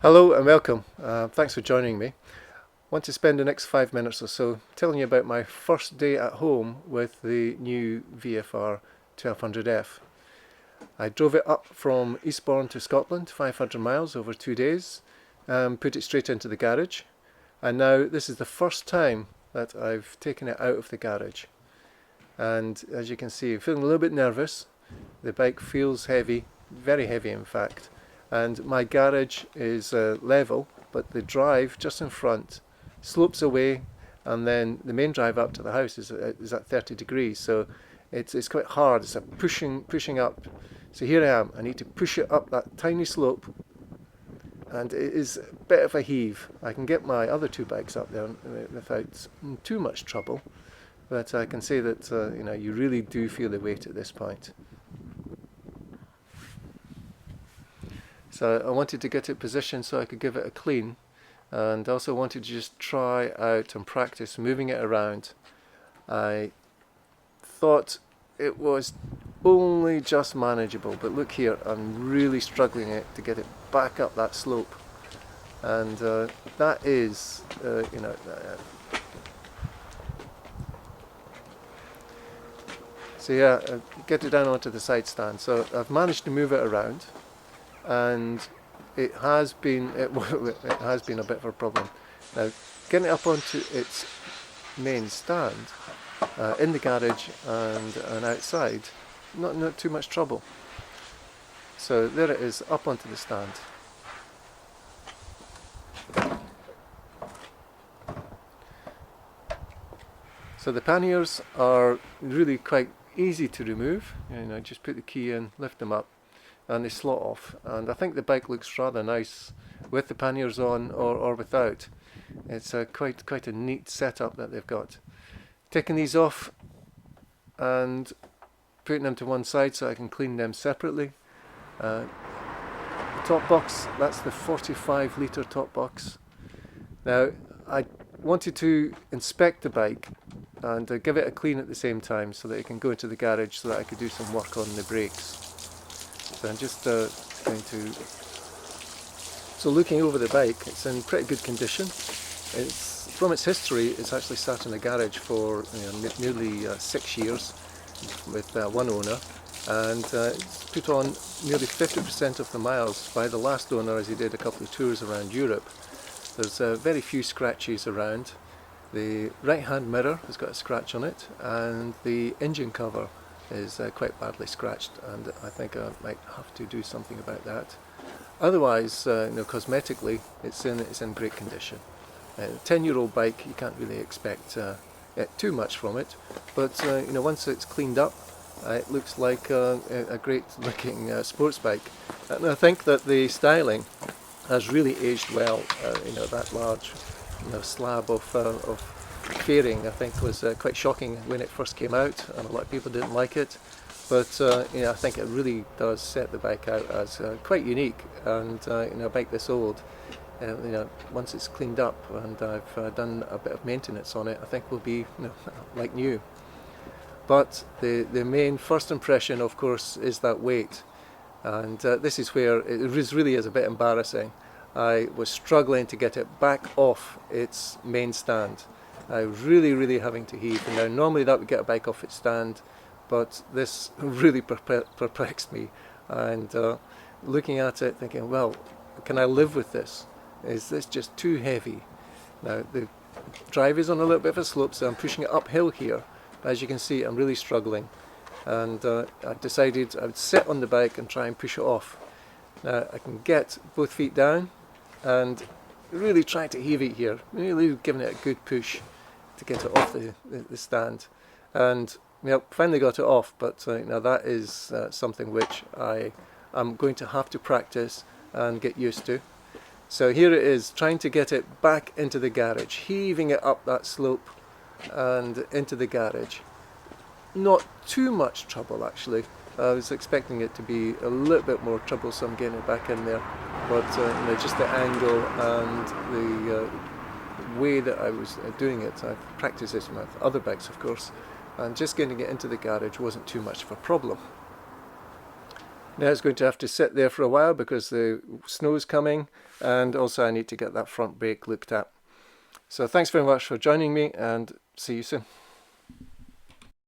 Hello and welcome. Thanks for joining me. I want to spend the next 5 minutes or so telling you about my first day at home with the new VFR1200F. I drove it up from Eastbourne to Scotland, 500 miles over 2 days, put it straight into the garage, and now this is the first time that I've taken it out of the garage. And as you can see, I'm feeling a little bit nervous. The bike feels heavy, very heavy in fact. And my garage is level, but the drive just in front slopes away, and then the main drive up to the house is at 30 degrees, so it's quite hard. It's a pushing up. So here I am, I need to push it up that tiny slope, and it is a bit of a heave. I can get my other two bikes up there without too much trouble, but I can say that you really do feel the weight at this point. So I wanted to get it positioned so I could give it a clean, and also wanted to just try out and practice moving it around. I thought it was only just manageable, but look here, I'm really struggling to get it back up that slope, and that is, so yeah, get it down onto the side stand. So I've managed to move it around, and it has been a bit of a problem. Now, getting it up onto its main stand in the garage and outside, not too much trouble. So there it is, up onto the stand. So the panniers are really quite easy to remove. Just put the key in, lift them up, and they slot off. And I think the bike looks rather nice with the panniers on or without. It's quite a neat setup that they've got. Taking these off and putting them to one side so I can clean them separately. The top box, that's the 45 litre top box. Now I wanted to inspect the bike and give it a clean at the same time so that it can go into the garage so that I could do some work on the brakes. So I'm just going to... So looking over the bike, it's in pretty good condition. From its history, it's actually sat in the garage for nearly 6 years with one owner, and it's put on nearly 50% of the miles by the last owner as he did a couple of tours around Europe. There's very few scratches around. The right hand mirror has got a scratch on it, and the engine cover is quite badly scratched, and I think I might have to do something about that. Otherwise, cosmetically, it's in great condition. 10-year-old bike, you can't really expect too much from it, but once it's cleaned up, it looks like a great looking sports bike. And I think that the styling has really aged well. That large slab of fairing, I think, was quite shocking when it first came out, and a lot of people didn't like it. But I think it really does set the bike out as quite unique, and a bike this old, once it's cleaned up and I've done a bit of maintenance on it, I think will be like new. But the main first impression, of course, is that weight, and this is where it really is a bit embarrassing. I was struggling to get it back off its main stand. I was really having to heave. And now normally that would get a bike off its stand, but this really perplexed me. And looking at it, thinking, well, can I live with this? Is this just too heavy? Now the drive is on a little bit of a slope, so I'm pushing it uphill here. As you can see, I'm really struggling. And I decided I would sit on the bike and try and push it off. Now I can get both feet down and really try to heave it here, really giving it a good push to get it off the stand. And finally got it off, but now that is something which I am going to have to practice and get used to. So here it is, trying to get it back into the garage, heaving it up that slope and into the garage. Not too much trouble actually. I was expecting it to be a little bit more troublesome getting it back in there, but just the angle and the way that I was doing it. I've practiced this with other bikes, of course, and just getting it into the garage wasn't too much of a problem. Now it's going to have to sit there for a while because the snow's coming, and also I need to get that front brake looked at. So thanks very much for joining me, and see you soon.